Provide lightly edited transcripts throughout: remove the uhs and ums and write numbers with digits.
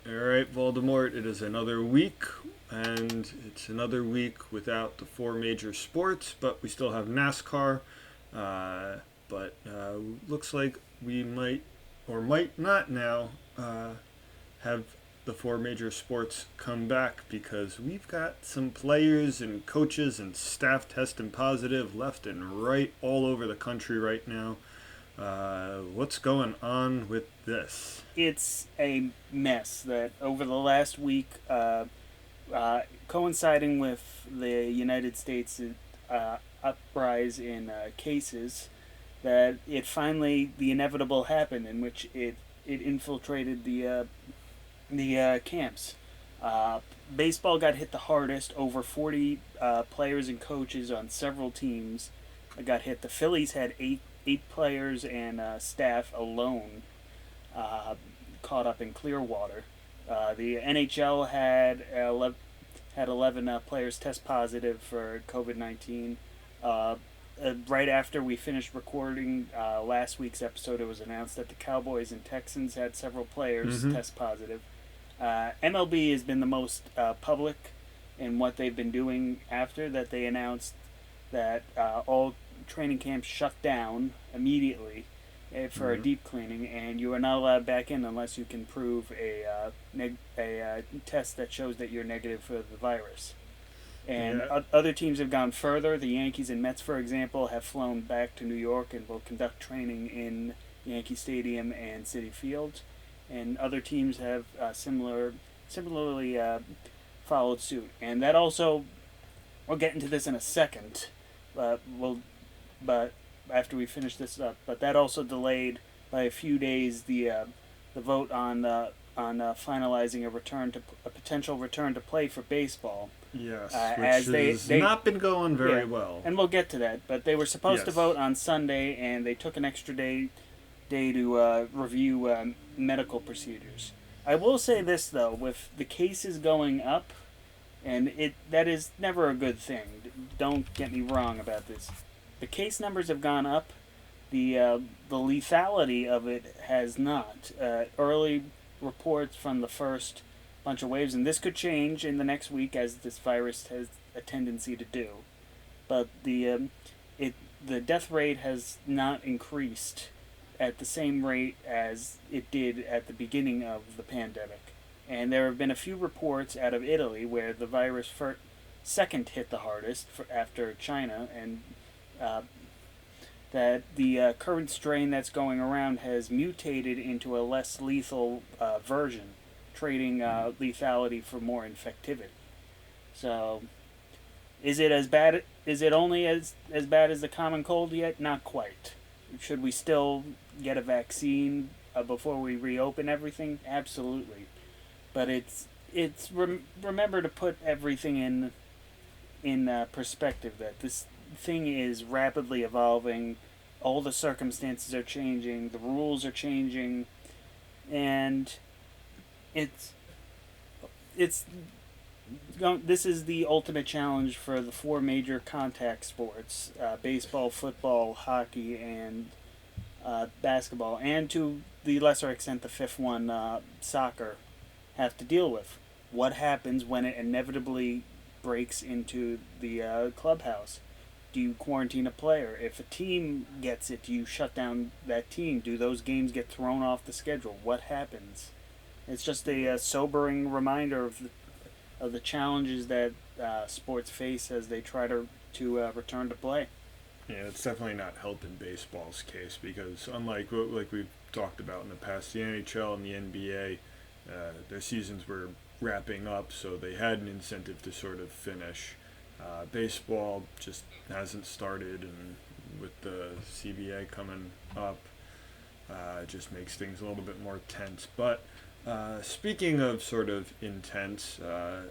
All right, Voldemort, it is another week, and it's another week without the four major sports, but we still have NASCAR. Uh, but looks like we might or might not now have the four major sports come back because we've got some players and coaches and staff testing positive left and right all over the country right now. What's going on with this? It's a mess that over the last week, coinciding with the United States uprise in cases, that it finally the inevitable happened, in which it infiltrated the camps. Uh, Baseball got hit the hardest. Over 40 players and coaches on several teams got hit. The Phillies had eight players and staff alone uh, caught up in Clearwater. The NHL had 11 players test positive for COVID-19. Right after we finished recording last week's episode, it was announced that the Cowboys and Texans had several players Mm-hmm. test positive. MLB has been the most public in what they've been doing after that. They announced that all training camps shut down immediately for a Mm-hmm. deep cleaning, and you are not allowed back in unless you can prove a test that shows that you're negative for the virus. And Yeah. other teams have gone further. The Yankees and Mets, for example, have flown back to New York and will conduct training in Yankee Stadium and Citi Field. And other teams have similarly followed suit. And that also, we'll get into this in a second. But after we finish this up, but that also delayed by a few days the vote on finalizing a potential return to play for baseball. Yes, which As has they not been going very Yeah, well. and we'll get to that. But they were supposed to Yes. vote on Sunday, and they took an extra day to review medical procedures. I will say this though, with the cases going up, and it that is never a good thing. Don't get me wrong about this. The case numbers have gone up. The lethality of it has not. Early reports from the first bunch of waves, and this could change in the next week as this virus has a tendency to do. But it the death rate has not increased at the same rate as it did at the beginning of the pandemic. And there have been a few reports out of Italy where the virus second hit the hardest after China, and uh, that the current strain that's going around has mutated into a less lethal version, trading lethality for more infectivity. So, is it as bad? Is it only as bad as the common cold yet? Not quite. Should we still get a vaccine before we reopen everything? Absolutely. But remember to put everything in perspective, that this thing is rapidly evolving. All the circumstances are changing. The rules are changing, and it's it's this is the ultimate challenge for the four major contact sports: baseball, football, hockey, and basketball, and to the lesser extent, the fifth one, soccer, have to deal with. What happens when it inevitably breaks into the clubhouse? Do you quarantine a player? If a team gets it, do you shut down that team? Do those games get thrown off the schedule? What happens? It's just a sobering reminder of the challenges that sports face as they try to return to play. Yeah, it's definitely not helping baseball's case because unlike what like we've talked about in the past, the NHL and the NBA, their seasons were wrapping up, so they had an incentive to sort of finish. Baseball just hasn't started, and with the CBA coming up, it just makes things a little bit more tense. But speaking of sort of intense,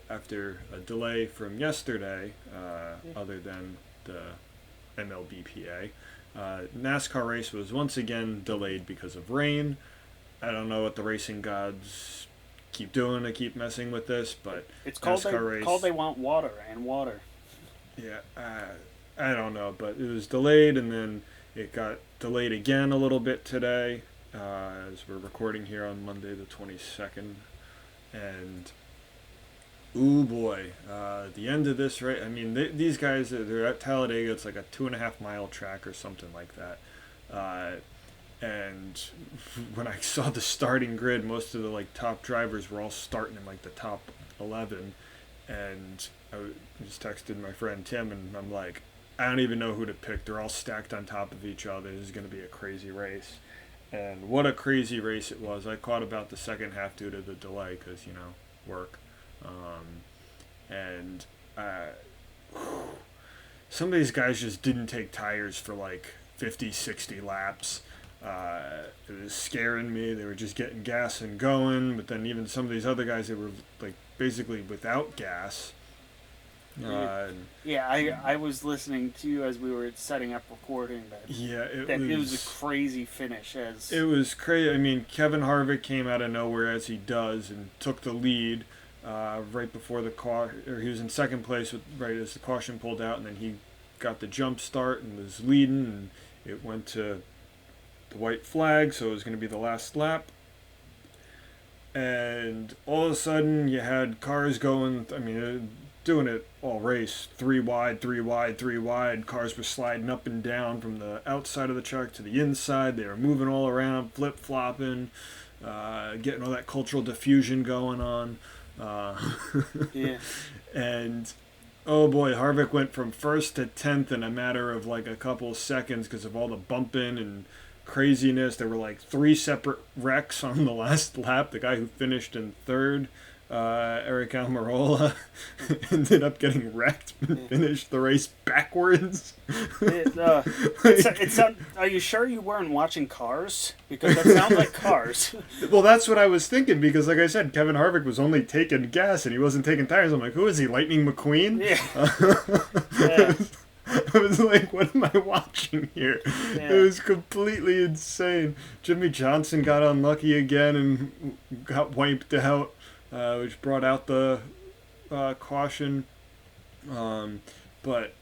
after a delay from yesterday, other than the MLBPA, NASCAR race was once again delayed because of rain. I don't know what the racing gods keep doing to keep messing with this, but It's NASCAR called race, they want water and water. yeah, I don't know, but it was delayed and then it got delayed again a little bit today, as we're recording here on Monday the 22nd. and ooh boy, the end of this race. I mean, these guys they're at Talladega. It's like a 2.5 mile track or something like that. And when I saw the starting grid, most of the like top drivers were all starting in like the top 11, and I just texted my friend Tim, and I'm like, I don't even know who to pick. They're all stacked on top of each other. This is going to be a crazy race. And what a crazy race it was. I caught about the second half due to the delay because, work. And some of these guys just didn't take tires for like 50, 60 laps. It was scaring me. They were just getting gas and going. But then even some of these other guys, they were like basically without gas. I was listening to you as we were setting up recording that. Yeah, it was a crazy finish. It was crazy. I mean, Kevin Harvick came out of nowhere as he does and took the lead right before the car. Or he was in second place right as the caution pulled out, and then he got the jump start and was leading, and it went to the white flag, so it was going to be the last lap. And all of a sudden, you had cars going. I mean, doing it all race, 3 wide, 3 wide, 3 wide. Cars were sliding up and down from the outside of the track to the inside. They were moving all around, flip-flopping, getting all that cultural diffusion going on. Yeah. And, oh boy, Harvick went from 1st to 10th in a matter of like a couple of seconds because of all the bumping and craziness. There were like 3 separate wrecks on the last lap. The guy who finished in 3rd, Eric Almirola, ended up getting wrecked and finished the race backwards. Are you sure you weren't watching Cars? Because that sounds like Cars. Well, that's what I was thinking, because like I said, Kevin Harvick was only taking gas and he wasn't taking tires. I'm like, who is he, Lightning McQueen? Yeah. I was like, what am I watching here? Yeah. It was completely insane. Jimmy Johnson got unlucky again and got wiped out, which brought out the caution. But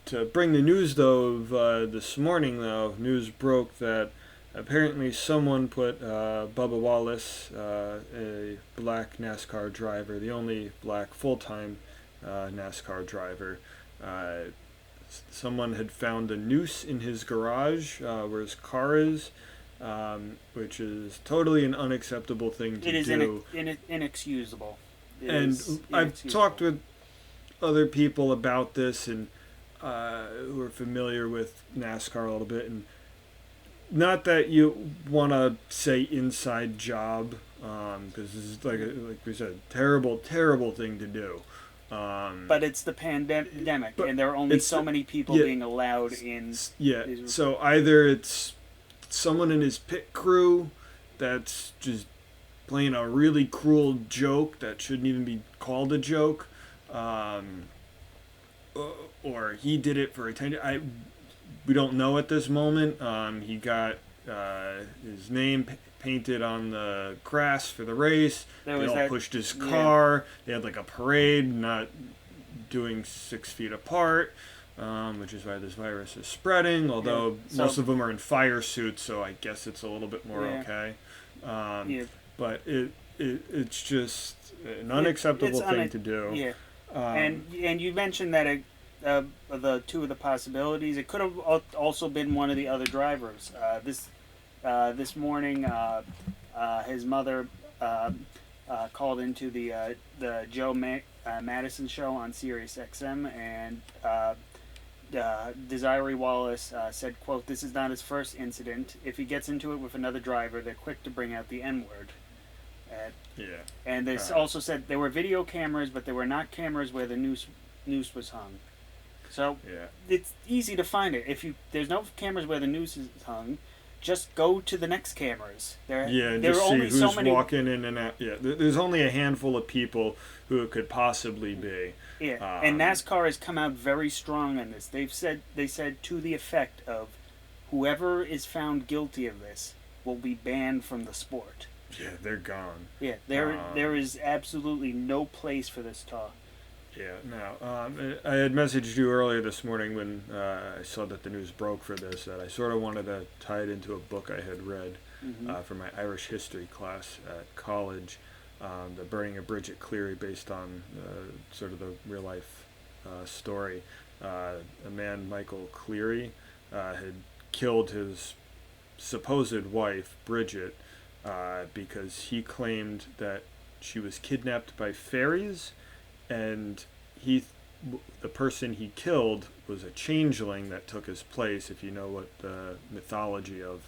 to bring the news, though, of this morning, though, news broke that apparently someone put Bubba Wallace, a black NASCAR driver, the only black full-time NASCAR driver, someone had found a noose in his garage where his car is, which is totally an unacceptable thing to do. It is inexcusable. I've talked with other people about this and who are familiar with NASCAR a little bit, and not that you want to say inside job, because this is like we said, terrible thing to do. But it's the pandemic, and there are only so many people being allowed in. Yeah, so either it's someone in his pit crew that's just playing a really cruel joke that shouldn't even be called a joke, or he did it for attention. We don't know at this moment. He got his name painted on the grass for the race. They all pushed his car. They had like a parade, not doing 6 feet apart, which is why this virus is spreading. Although most of them are in fire suits, so I guess it's a little bit more okay. But it's just an unacceptable thing to do. Yeah. And you mentioned that the two of the possibilities, it could have also been one of the other drivers. This morning, his mother called into the Joe Madison show on Sirius XM, and Desiree Wallace said, quote, "This is not his first incident. If he gets into it with another driver, they're quick to bring out the N-word." And they also said there were video cameras, but there were not cameras where the noose was hung. So it's easy to find it. If there's no cameras where the noose is hung, just go to the next cameras. There and are just only see who's so many walking in and out. Yeah, there's only a handful of people who it could possibly be. Yeah, and NASCAR has come out very strong on this. They said to the effect of, whoever is found guilty of this will be banned from the sport. Yeah, they're gone. Yeah, there is absolutely no place for this talk. Yeah, no. I had messaged you earlier this morning when I saw that the news broke for this, that I sort of wanted to tie it into a book I had read for my Irish history class at college. the burning of Bridget Cleary, based on sort of the real life story. A man, Michael Cleary, had killed his supposed wife, Bridget, because he claimed that she was kidnapped by fairies, and the person he killed was a changeling that took his place. If you know what the mythology of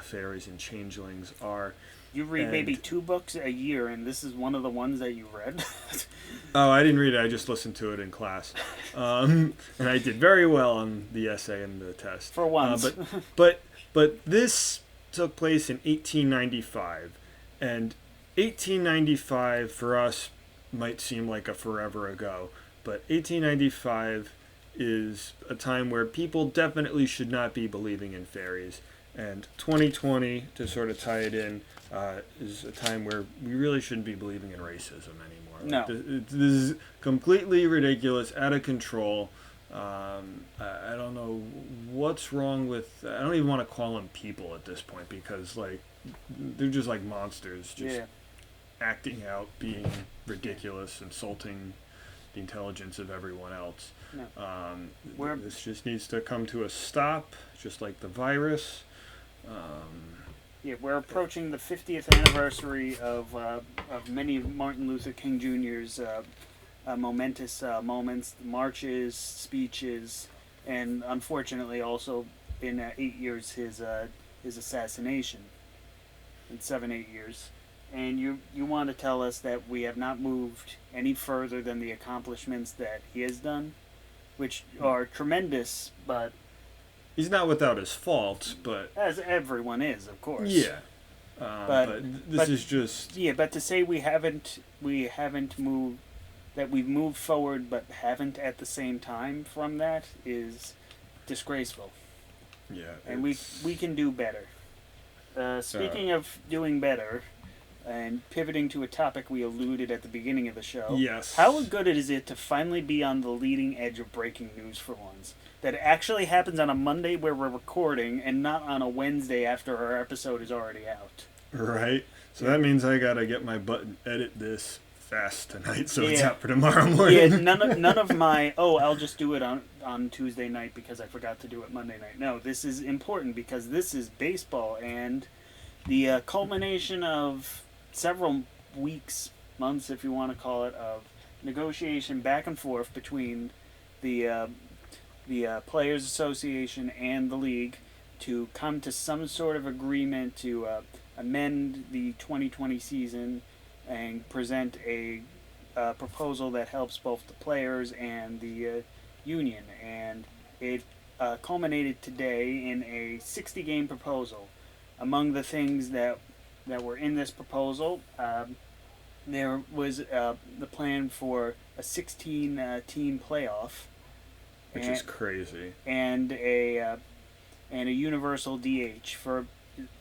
fairies and changelings are. You read maybe 2 books a year, and this is one of the ones that you read. Oh, I didn't read it. I just listened to it in class, and I did very well on the essay and the test. For once. But this took place in 1895, and 1895 for us might seem like a forever ago, but 1895 is a time where people definitely should not be believing in fairies. And 2020, to sort of tie it in, is a time where we really shouldn't be believing in racism anymore. No. This is completely ridiculous, out of control. I don't know what's wrong with... I don't even want to call them people at this point, because like they're just like monsters, just acting out, being ridiculous, insulting the intelligence of everyone else. No. This just needs to come to a stop, just like the virus. We're approaching the 50th anniversary of many of Martin Luther King Jr.'s momentous moments, marches, speeches, and unfortunately also in 8 years his assassination. In 7-8 years. And you want to tell us that we have not moved any further than the accomplishments that he has done, which are tremendous, but... He's not without his faults, but... As everyone is, of course. Yeah. But this is just... Yeah, but to say we haven't moved... That we've moved forward but haven't at the same time from that is disgraceful. Yeah. And we can do better. Speaking of doing better... And pivoting to a topic we alluded at the beginning of the show. Yes. How good is it to finally be on the leading edge of breaking news for once? That it actually happens on a Monday where we're recording and not on a Wednesday after our episode is already out. Right. So that means I gotta get my butt and edit this fast tonight so it's out for tomorrow morning. Yeah, none of my, I'll just do it on Tuesday night because I forgot to do it Monday night. No, this is important because this is baseball and the culmination of several weeks, months if you want to call it, of negotiation back and forth between the Players Association and the league to come to some sort of agreement to amend the 2020 season and present a proposal that helps both the players and the union. And it culminated today in a 60-game proposal. Among the things that were in this proposal, there was the plan for a 16-team playoff, which is crazy, and a universal DH for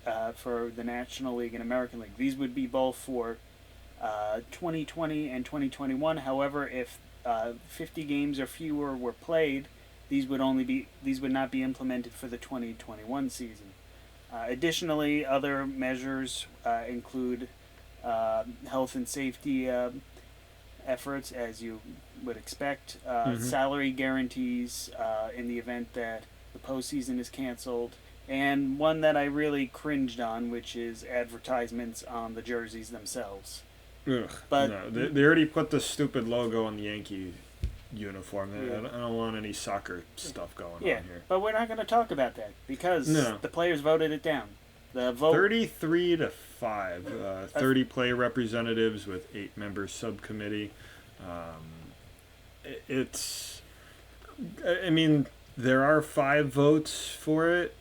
the National League and American League. These would be both for 2020 and 2021. However, if 50 games or fewer were played, these would not be implemented for the 2021 season. Additionally, other measures include health and safety efforts, as you would expect, salary guarantees in the event that the postseason is canceled, and one that I really cringed on, which is advertisements on the jerseys themselves. Ugh, but no, they already put the stupid logo on the Yankee uniform. I don't want any soccer stuff going on here. But we're not going to talk about that because the players voted it down. The vote 33-5. 30 player representatives with 8 members subcommittee. I mean, there are 5 votes for it.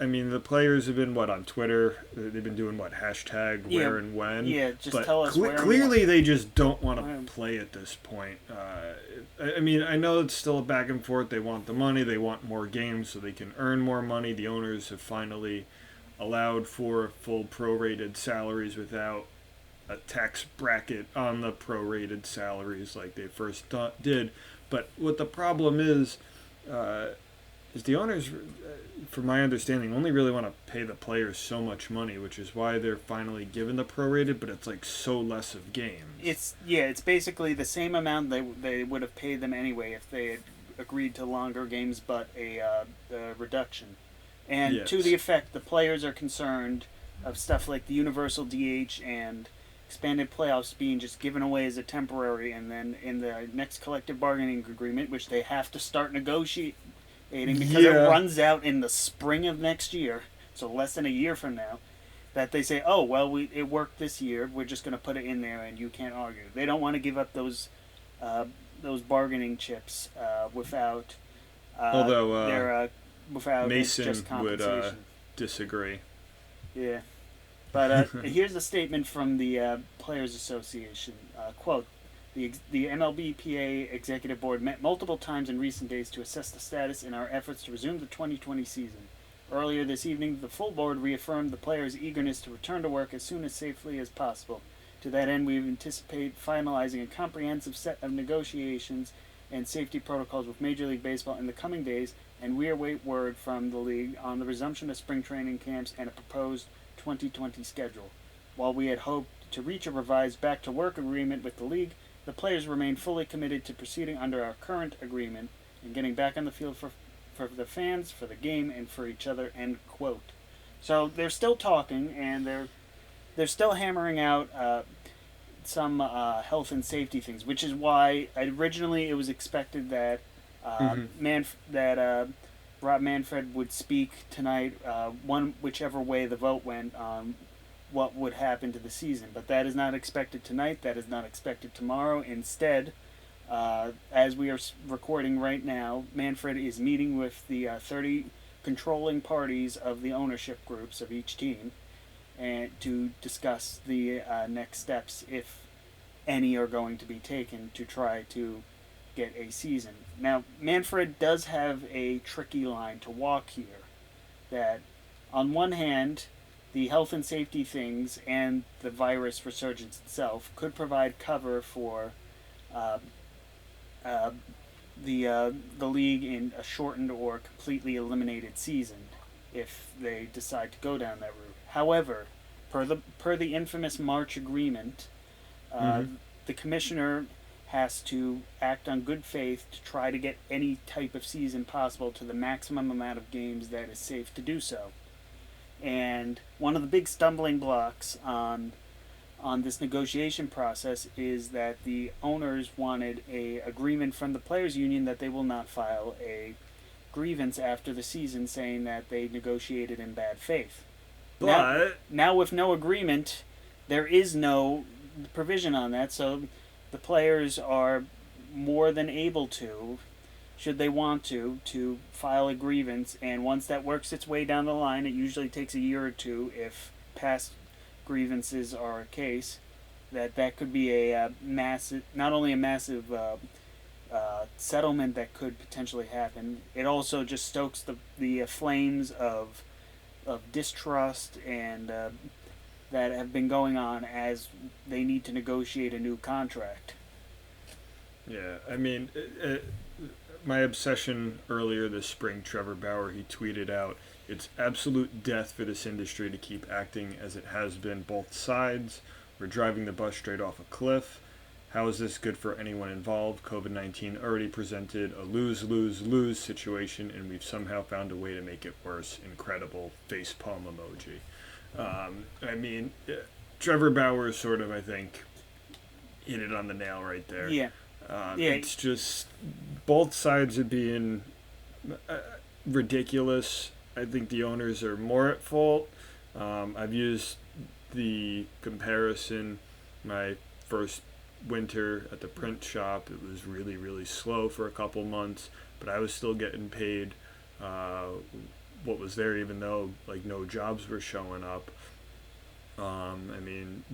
I mean, the players have been, on Twitter? They've been doing, hashtag where and when? Yeah, just tell us where clearly they just don't want to play at this point. I mean, I know it's still a back and forth. They want the money. They want more games so they can earn more money. The owners have finally allowed for full prorated salaries without a tax bracket on the prorated salaries like they first did. But what the problem is because the owners, from my understanding, only really want to pay the players so much money, which is why they're finally given the prorated, but it's like so less of games. It's basically the same amount they would have paid them anyway if they had agreed to longer games, but a reduction. And Yes. to the effect, the players are concerned of stuff like the universal DH and expanded playoffs being just given away as a temporary, and then in the next collective bargaining agreement, which they have to start negotiating because it runs out in the spring of next year, so less than a year from now, that they say, oh, well, it worked this year, we're just going to put it in there and you can't argue. They don't want to give up those bargaining chips without Although without Mason just compensation. would disagree. Yeah. But here's a statement from the Players Association. Quote, the MLBPA Executive Board met multiple times in recent days to assess the status in our efforts to resume the 2020 season. Earlier this evening, the full board reaffirmed the players' eagerness to return to work as soon as safely as possible. To that end, we anticipate finalizing a comprehensive set of negotiations and safety protocols with Major League Baseball in the coming days, and we await word from the league on the resumption of spring training camps and a proposed 2020 schedule. While we had hoped to reach a revised back-to-work agreement with the league, the players remain fully committed to proceeding under our current agreement and getting back on the field for the fans, for the game, and for each other, end quote. So they're still talking, and they're still hammering out some health and safety things, which is why originally it was expected that Rob Manfred would speak tonight, whichever way the vote went on what would happen to the season. But that is not expected tonight. That is not expected tomorrow. Instead, as we are recording right now, Manfred is meeting with the 30 controlling parties of the ownership groups of each team, and to discuss the next steps, if any are going to be taken, to try to get a season. Now, Manfred does have a tricky line to walk here. That, on one hand, the health and safety things and the virus resurgence itself could provide cover for the league in a shortened or completely eliminated season if they decide to go down that route. However, per the infamous March agreement, the commissioner has to act on good faith to try to get any type of season possible to the maximum amount of games that is safe to do so. And one of the big stumbling blocks on this negotiation process is that the owners wanted a agreement from the players' union that they will not file a grievance after the season saying that they negotiated in bad faith. But now with no agreement, there is no provision on that, so the players are more than able to, should they want to file a grievance, and once that works its way down the line, it usually takes a year or two if past grievances are a case, that could be a massive, not only a massive settlement that could potentially happen, it also just stokes the flames of distrust and that have been going on as they need to negotiate a new contract. yeah, I mean, my obsession earlier this spring, Trevor Bauer, he tweeted out, "It's absolute death for this industry to keep acting as it has been. Both sides. We're driving the bus straight off a cliff. How is this good for anyone involved? COVID-19 already presented a lose-lose-lose situation, and we've somehow found a way to make it worse. Incredible facepalm emoji." I mean, Trevor Bauer sort of, I think, hit it on the nail right there. Yeah. It's just both sides are being ridiculous. I think the owners are more at fault. I've used the comparison my first winter at the print shop. It was really, really slow for a couple months, but I was still getting paid what was there, even though like no jobs were showing up. I mean,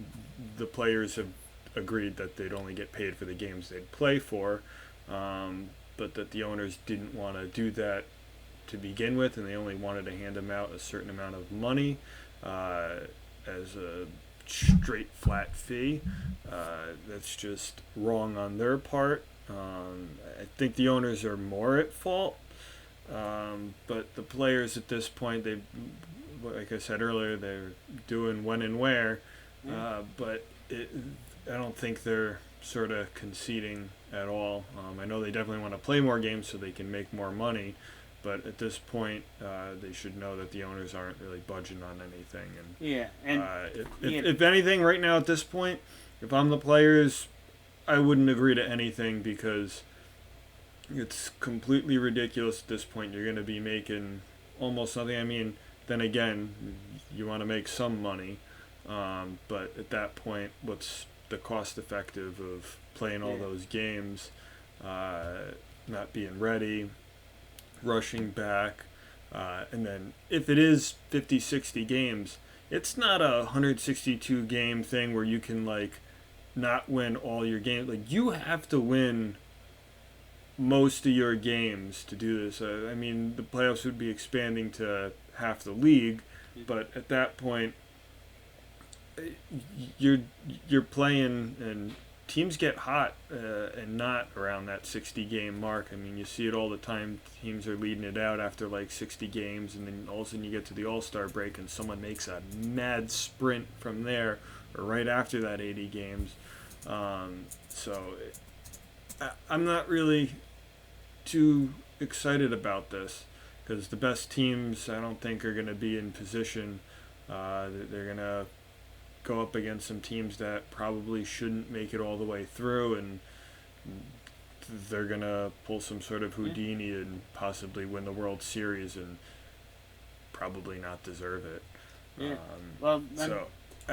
the players have agreed that they'd only get paid for the games they'd play for, but that the owners didn't want to do that to begin with, and they only wanted to hand them out a certain amount of money as a straight flat fee. That's just wrong on their part. I think the owners are more at fault. But the players at this point, they, like I said earlier, they're doing when and where. Yeah. But I don't think they're sort of conceding at all. I know they definitely want to play more games so they can make more money, but at this point, they should know that the owners aren't really budging on anything. And Yeah, and if anything, right now at this point, if I'm the players, I wouldn't agree to anything because it's completely ridiculous at this point. You're going to be making almost nothing. I mean, then again, you want to make some money, but at that point, what's the cost effective of playing all those games, not being ready, rushing back, and then if it is 50, 60 games, it's not a 162 game thing where you can like not win all your games. Like you have to win most of your games to do this. I mean, the playoffs would be expanding to half the league, but at that point, you're playing and teams get hot and not around that 60 game mark. I mean, you see it all the time. Teams are leading it out after like 60 games, and then all of a sudden you get to the All-Star break and someone makes a mad sprint from there or right after that 80 games. I'm not really too excited about this because the best teams I don't think are going to be in position. They're going to go up against some teams that probably shouldn't make it all the way through, and they're going to pull some sort of Houdini and possibly win the World Series and probably not deserve it. Yeah. I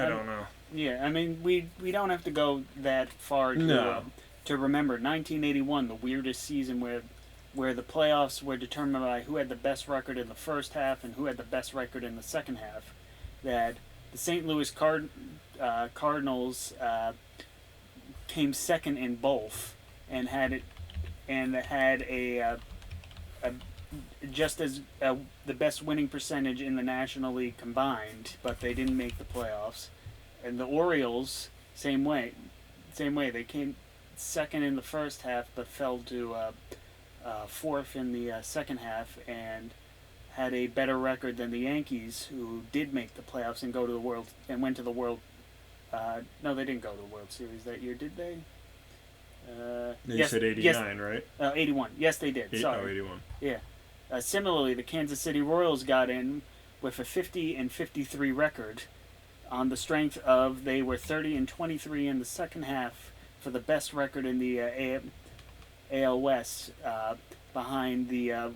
don't know. Yeah, I mean, we don't have to go that far to remember 1981, the weirdest season where the playoffs were determined by who had the best record in the first half and who had the best record in the second half. That the St. Louis Cardinals came second in both and had a just as the best winning percentage in the National League combined, but they didn't make the playoffs. And the Orioles, same way. They came second in the first half, but fell to fourth in the second half, and had a better record than the Yankees, who did make the playoffs and went to the World. No, they didn't go to the World Series that year, did they? You said 89, right? 81. Yes, they did. Sorry. 81. Yeah. Similarly, the Kansas City Royals got in with a 50-53 record on the strength of they were 30-23 in the second half for the best record in the AL West, behind the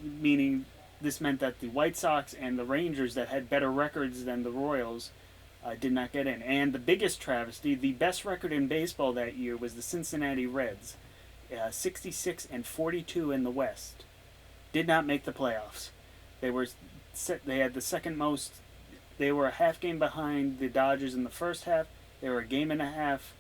meaning this meant that the White Sox and the Rangers that had better records than the Royals did not get in. And the biggest travesty, the best record in baseball that year was the Cincinnati Reds, 66-42 in the West. Did not make the playoffs. They had the second most. They were a half game behind the Dodgers in the first half. They were a game and a half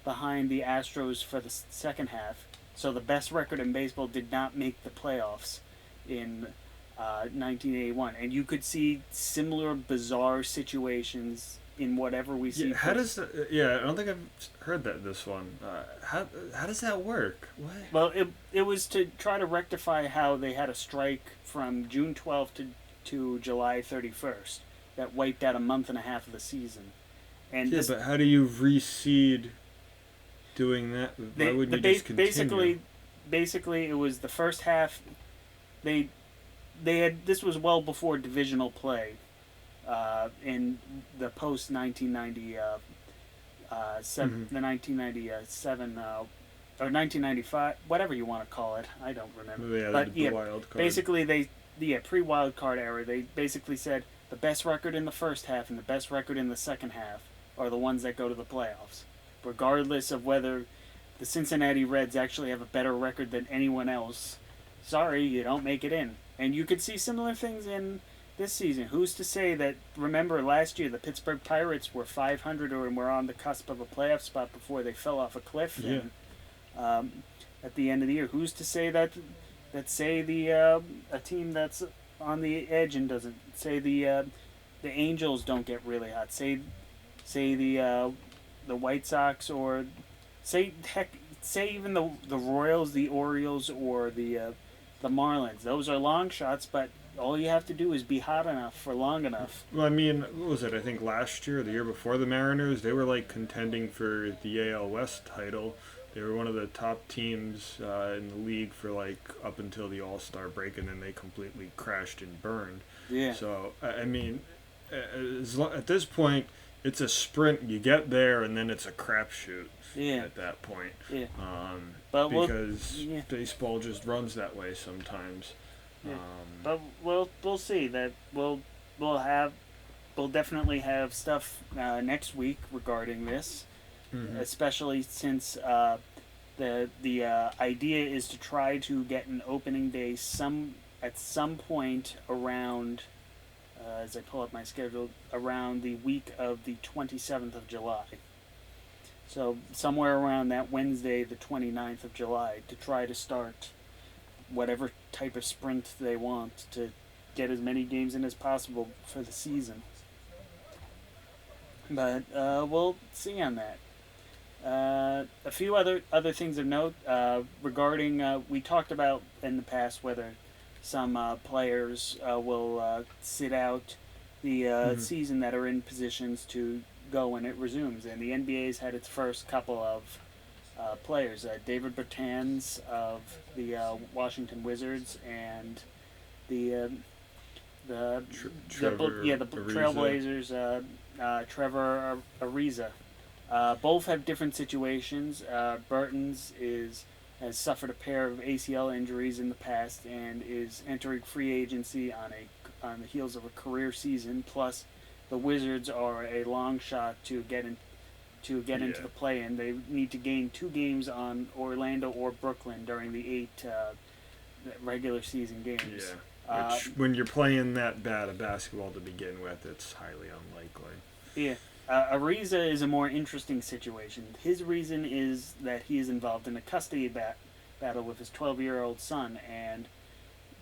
behind the Astros for the second half. So the best record in baseball did not make the playoffs in 1981. And you could see similar bizarre situations in whatever we see. How does that, I don't think I've heard this one. How does that work? What? Well, it was to try to rectify how they had a strike from June 12th to July 31st that wiped out a month and a half of the season. And but how do you reseed doing that? Why wouldn't you just continue? Basically, it was the first half. They had, this was well before divisional play, in the post 1990 the 1997 or 1995, whatever you want to call it. I don't remember. Yeah, but the wild card. Basically pre-wild card era. They basically said the best record in the first half and the best record in the second half are the ones that go to the playoffs, regardless of whether the Cincinnati Reds actually have a better record than anyone else. Sorry, you don't make it in. And you could see similar things in this season. Who's to say that, remember last year, the Pittsburgh Pirates were 500 and were on the cusp of a playoff spot before they fell off a cliff at the end of the year. Who's to say that say a team that's on the edge and doesn't, say the Angels don't get really hot, say the White Sox, or say even the Royals, the Orioles, or the the Marlins. Those are long shots, but all you have to do is be hot enough for long enough. Well, I mean, what was it? I think last year, the year before, the Mariners, they were like contending for the AL West title. They were one of the top teams in the league for like up until the All-Star break, and then they completely crashed and burned. Yeah. So I mean, at this point, it's a sprint. You get there, and then it's a crapshoot. Yeah. At that point. Yeah. But because baseball just runs that way sometimes. Yeah. But we'll see that we'll definitely have stuff next week regarding this, especially since the idea is to try to get an opening day at some point around, as I pull up my schedule, around the week of the 27th of July. So somewhere around that Wednesday, the 29th of July, to try to start whatever type of sprint they want to get as many games in as possible for the season. But we'll see on that. A few other things of note regarding we talked about in the past whether some players will sit out the season that are in positions to go when it resumes, and the NBA's had its first couple of players. David Bertans of the Washington Wizards and the Trailblazers, Trevor Ariza. Both have different situations. Bertans has suffered a pair of ACL injuries in the past and is entering free agency on the heels of a career season. Plus, the Wizards are a long shot to get into the play-in. They need to gain 2 games on Orlando or Brooklyn during the 8 regular season games. Yeah, which when you're playing that bad of basketball to begin with, it's highly unlikely. Yeah. Ariza is a more interesting situation. His reason is that he is involved in a custody battle with his 12-year-old son, and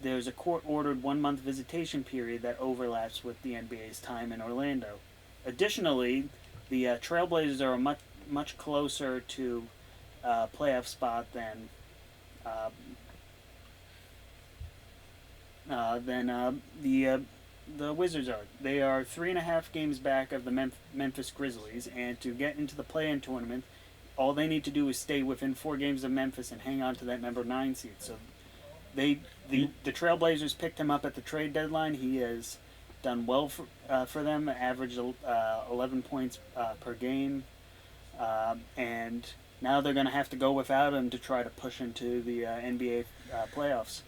there's a court-ordered 1-month visitation period that overlaps with the NBA's time in Orlando. Additionally, the Trailblazers are much closer to playoff spot than the Wizards are. They are 3.5 games back of the Memphis Grizzlies, and to get into the play-in tournament, all they need to do is stay within 4 games of Memphis and hang on to that number 9 seed. So the Trailblazers picked him up at the trade deadline. He has done well for them, averaged 11 points per game, and now they're going to have to go without him to try to push into the NBA playoffs.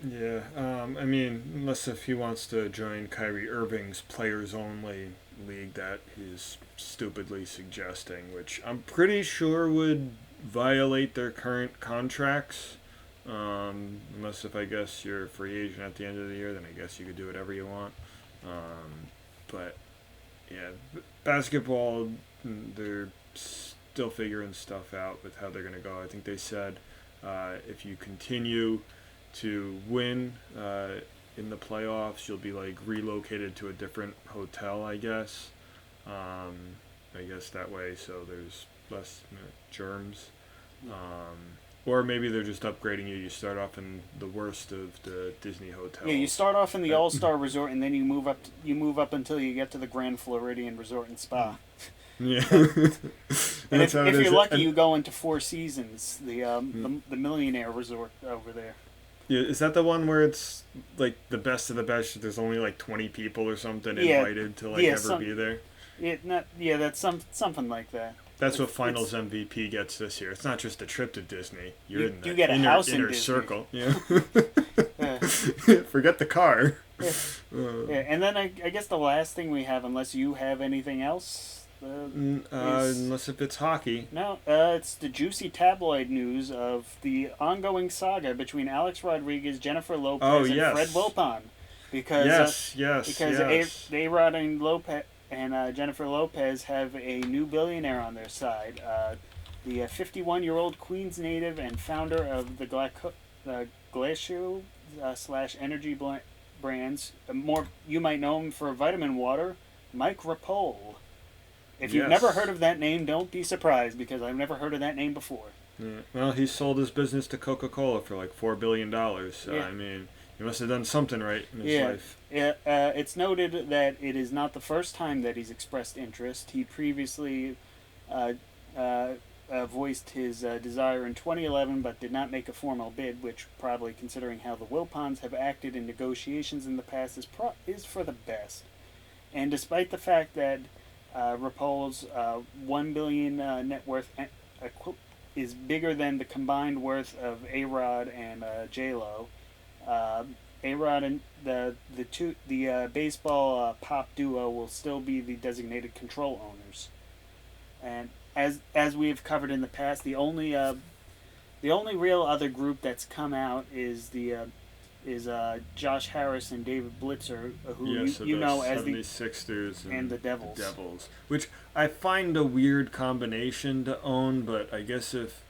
Yeah, I mean, unless if he wants to join Kyrie Irving's players-only league that he's stupidly suggesting, which I'm pretty sure would violate their current contracts. Unless if I guess you're a free agent at the end of the year, then I guess you could do whatever you want. But yeah, basketball, they're still figuring stuff out with how they're going to go. I think they said if you continue to win in the playoffs, you'll be like relocated to a different hotel, I guess. I guess that way, so there's less germs. Or maybe they're just upgrading you. You start off in the worst of the Disney hotels. Yeah, you start off in the All-Star Resort, and then you move up until you get to the Grand Floridian Resort and Spa. Yeah. And if you're lucky, you go into Four Seasons, the Millionaire Resort over there. Yeah, is that the one where it's like the best of the best? There's only like 20 people or something invited to be there. That's something like that. That's what Finals MVP gets this year. It's not just a trip to Disney. You're in the get a house in inner Disney. circle. Yeah. Forget the car. Yeah, and then I guess the last thing we have, unless you have anything else. Unless if it's hockey. No, it's the juicy tabloid news of the ongoing saga between Alex Rodriguez, Jennifer Lopez, and Fred Wilpon. Because A-Rod and Lopez and Jennifer Lopez have a new billionaire on their side. The 51-year-old Queens native and founder of the Glacier / Energy brands. More, you might know him for vitamin water, Mike Rapole. If you've never heard of that name, don't be surprised, because I've never heard of that name before. Yeah. Well, he sold his business to Coca-Cola for like $4 billion. So Yeah. I mean, he must have done something right in his Yeah. life. It's noted that it is not the first time that he's expressed interest. He previously uh, uh, voiced his desire in 2011, but did not make a formal bid, which probably, considering how the Wilpons have acted in negotiations in the past, is for the best. And despite the fact that Rapal's $1 billion net worth is bigger than the combined worth of A Rod and J Lo, uh, A Rod and the baseball pop duo will still be the designated control owners. And as we have covered in the past, the only real other group that's come out is Josh Harris and David Blitzer, who Yeah, so you the know as the 76ers and the Devils. which I find a weird combination to own, but I guess if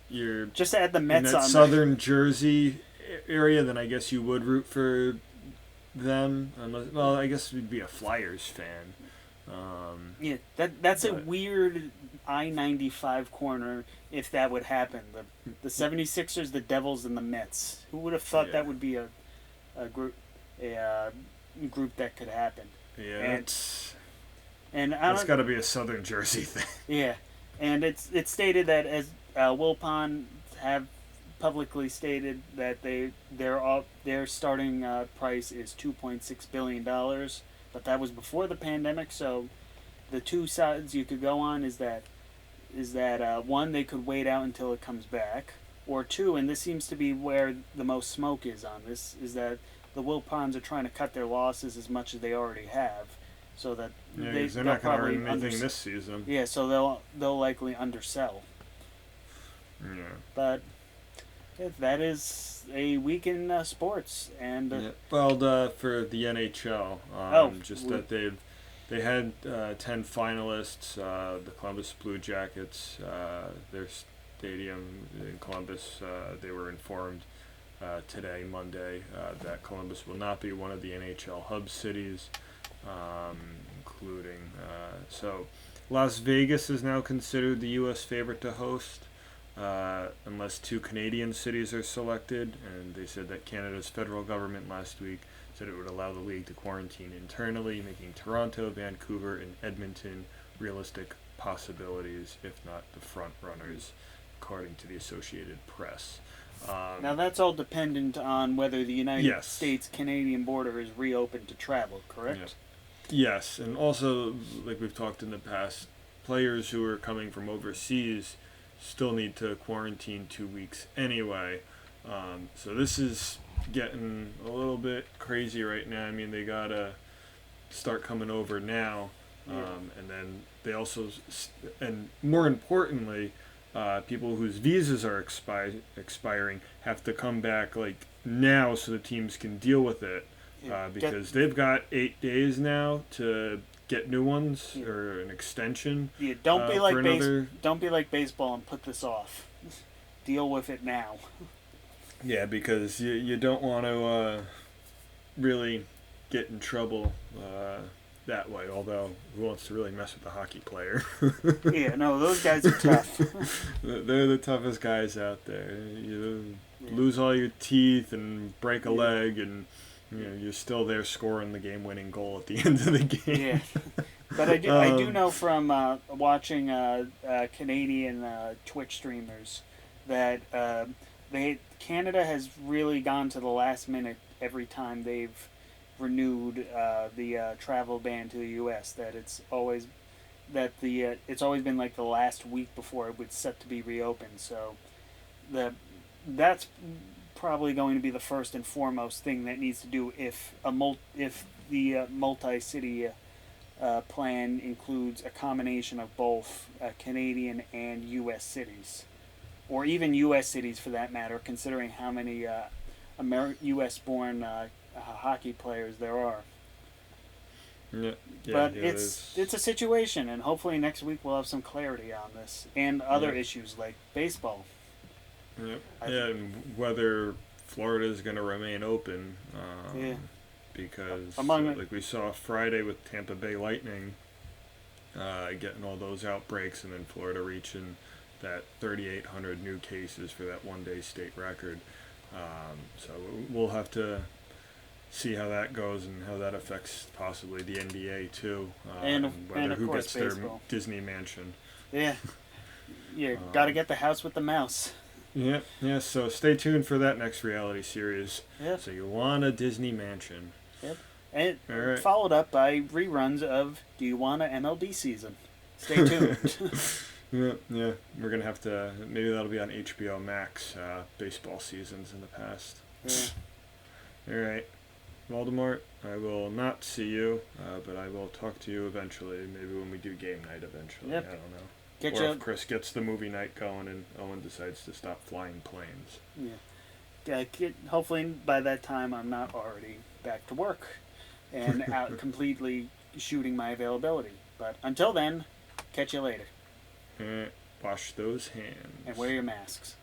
you're Just add the in Mets that on southern Jersey area, then I guess you would root for them. Unless, well, I guess you'd be a Flyers fan. Yeah, that's a but weird I-95 corner if that would happen. The 76ers, the Devils, and the Mets. Who would have thought yeah, that would be a group group that could happen? yeah, And and I that's don't got to be a southern Jersey thing. yeah, and it's stated that as Wilpon have publicly stated that their starting price is $2.6 billion, but that was before the pandemic. So the two sides you could go on is that one, they could wait out until it comes back, or two, and this seems to be where the most smoke is on this, is that the Wilpons are trying to cut their losses as much as they already have, so that Yeah, they're they're not going to probably earn anything this season. yeah, so they'll likely undersell. Yeah. But yeah, that is a week in sports, and Yeah. Well, for the NHL, that they had 10 finalists. The Columbus Blue Jackets, their stadium in Columbus, they were informed today, Monday, that Columbus will not be one of the NHL hub cities, including so Las Vegas is now considered the U.S. favorite to host. Unless two Canadian cities are selected, and they said that Canada's federal government last week said it would allow the league to quarantine internally, making Toronto, Vancouver, and Edmonton realistic possibilities, if not the front runners, according to the Associated Press. now that's all dependent on whether the United Yes. States-Canadian border is reopened to travel, correct? Yes, and also, like we've talked in the past, players who are coming from overseas still need to quarantine 2 weeks anyway. So this is getting a little bit crazy right now. I mean, they gotta start coming over now, and then they also, and more importantly, people whose visas are expiring have to come back like now so the teams can deal with it, because they've got 8 days now to get new ones or an extension. Yeah, don't be like baseball and put this off. Deal with it now. Yeah, because you don't want to really get in trouble that way. Although, who wants to really mess with a hockey player? Yeah, no, those guys are tough. They're the toughest guys out there. You lose all your teeth and break a leg, and you're still there scoring the game-winning goal at the end of the game. Yeah, but I do know from watching Canadian Twitch streamers that Canada has really gone to the last minute every time they've renewed the travel ban to the U.S. That it's always been like the last week before it was set to be reopened. So that's probably going to be the first and foremost thing that needs to do if the multi-city plan includes a combination of both Canadian and U.S. cities, or even U.S. cities for that matter, considering how many U.S.-born hockey players there are. But it's a situation, and hopefully next week we'll have some clarity on this and other issues like baseball. Yep. And whether Florida is going to remain open, because like we saw Friday with Tampa Bay Lightning getting all those outbreaks, and then Florida reaching that 3,800 new cases for that one-day state record. So we'll have to see how that goes and how that affects possibly the NBA too, and whether of who course gets baseball. their Disney mansion. Yeah, you got to get the house with the mouse. Yeah. So stay tuned for that next reality series. Yep. So you want a Disney mansion? Yep. And Right. followed up by reruns of Do You Want an MLB Season? Stay tuned. Yeah. We're gonna have to. Maybe that'll be on HBO Max. Baseball seasons in the past. Yeah. All right, Voldemort. I will not see you, but I will talk to you eventually. Maybe when we do game night eventually. Yep. I don't know. Get Or if Chris gets the movie night going and Owen decides to stop flying planes. Yeah. Hopefully by that time I'm not already back to work and out completely shooting my availability. But until then, catch you later. Wash those hands. And wear your masks.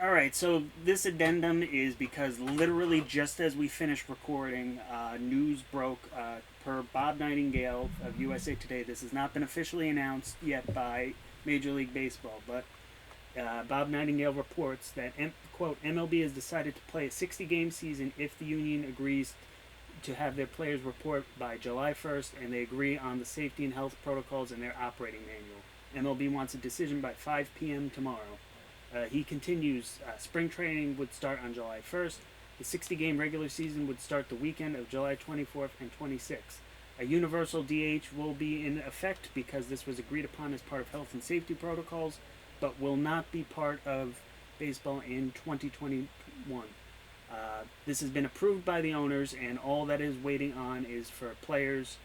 Alright, so this addendum is because literally just as we finished recording, news broke per Bob Nightingale of USA Today. This has not been officially announced yet by Major League Baseball, but Bob Nightingale reports that, quote, MLB has decided to play a 60-game season if the union agrees to have their players report by July 1st and they agree on the safety and health protocols in their operating manual. MLB wants a decision by 5 p.m. tomorrow. He continues, spring training would start on July 1st. The 60-game regular season would start the weekend of July 24th and 26th. A universal DH will be in effect because this was agreed upon as part of health and safety protocols, but will not be part of baseball in 2021. This has been approved by the owners, and all that is waiting on is for players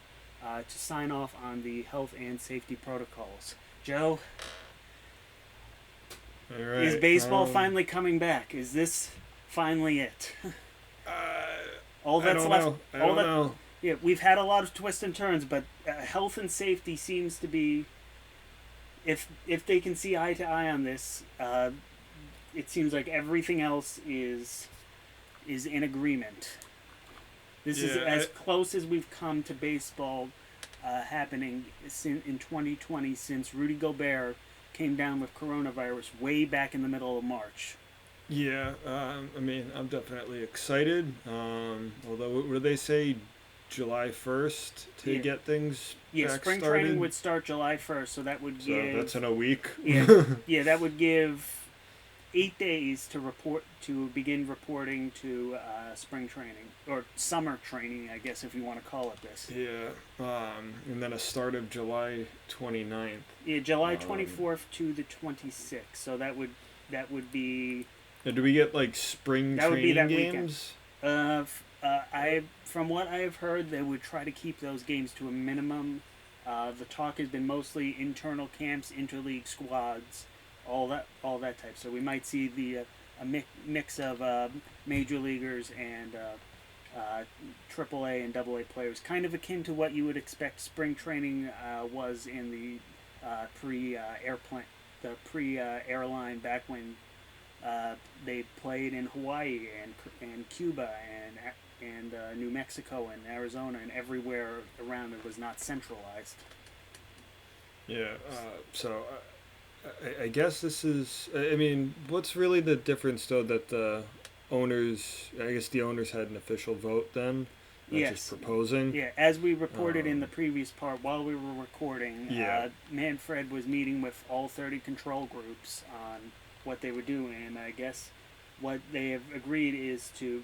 to sign off on the health and safety protocols. Joe, All right. is baseball finally coming back? Is this finally it? All that's left. I don't know. Yeah, we've had a lot of twists and turns, but health and safety seems to be. If they can see eye to eye on this, it seems like everything else is in agreement. This is as close as we've come to baseball happening in 2020 since Rudy Gobert came down with coronavirus way back in the middle of March. Yeah, I mean, I'm definitely excited. Although, what did they say? July 1st to get things back spring started? training would start July 1st, so that would give... So that's in a week? Yeah, that would give 8 days to begin reporting to spring training, or summer training, I guess, if you want to call it this. Yeah, and then a start of July 29th. Yeah, July 24th to the 26th, so that would be... Do we get, like, spring that would be training that games? From what I've heard, they would try to keep those games to a minimum. The talk has been mostly internal camps, interleague squads, all that type. So we might see a mix of major leaguers and AAA and AA players, kind of akin to what you would expect spring training was in the pre-airline back when they played in Hawaii and Cuba and New Mexico and Arizona and everywhere around it was not centralized. Yeah, so I guess this is... I mean, what's really the difference, though, that the owners... I guess the owners had an official vote then? Not just proposing? Yeah, as we reported in the previous part, while we were recording, Manfred was meeting with all 30 control groups on what they would do, and I guess what they have agreed is to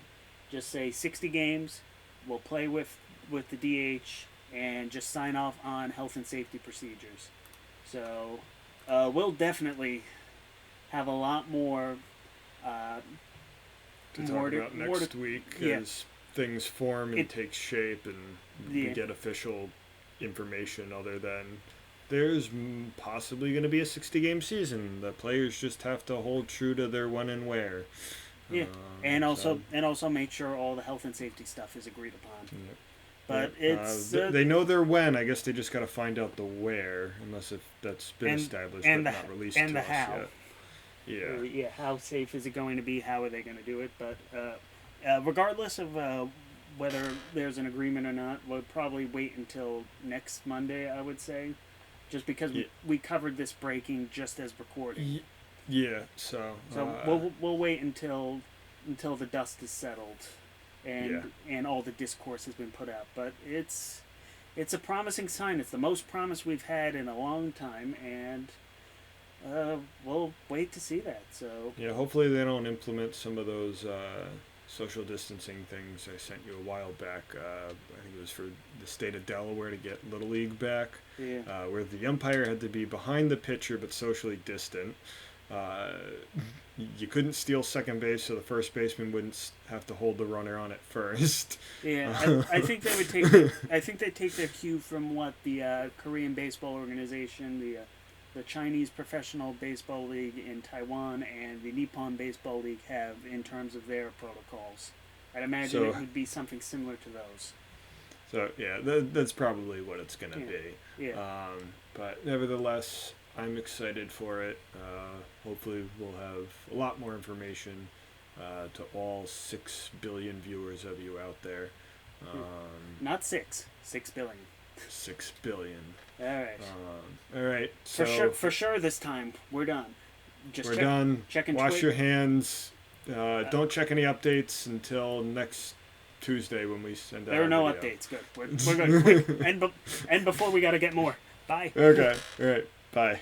just say 60 games, we'll play with the DH, and just sign off on health and safety procedures. So we'll definitely have a lot more to talk about next week as things form and take shape, and we get official information other than there's possibly going to be a 60-game season. The players just have to hold true to their when and where. Yeah, and also make sure all the health and safety stuff is agreed upon. Yeah. But it's they know their when. I guess they just got to find out the where, unless if that's been established but not released and to the us how. yet. Yeah. How safe is it going to be? How are they going to do it? But regardless of whether there's an agreement or not, we'll probably wait until next Monday, I would say, just because we covered this breaking just as recording. Yeah. So we'll wait until the dust is settled, and all the discourse has been put out. But it's a promising sign. It's the most promise we've had in a long time, and we'll wait to see that. So yeah, hopefully they don't implement some of those social distancing things I sent you a while back. I think it was for the state of Delaware to get Little League back, where the umpire had to be behind the pitcher but socially distant. You couldn't steal second base, so the first baseman wouldn't have to hold the runner on at first. Yeah, I think they would take. I think they take their cue from what the Korean baseball organization, the Chinese Professional Baseball League in Taiwan, and the Nippon Baseball League have in terms of their protocols. I'd imagine it would be something similar to those. So yeah, that's probably what it's gonna be. Yeah. But nevertheless, I'm excited for it. Hopefully we'll have a lot more information to all 6 billion viewers of you out there. Not 6 billion. 6 billion. All right. All right. So for sure this time we're done. We're done. Wash your hands. Don't check any updates until next Tuesday when we send out. There are no updates. Good. We're good. And before we got to get more. Bye. Okay. All right. Bye.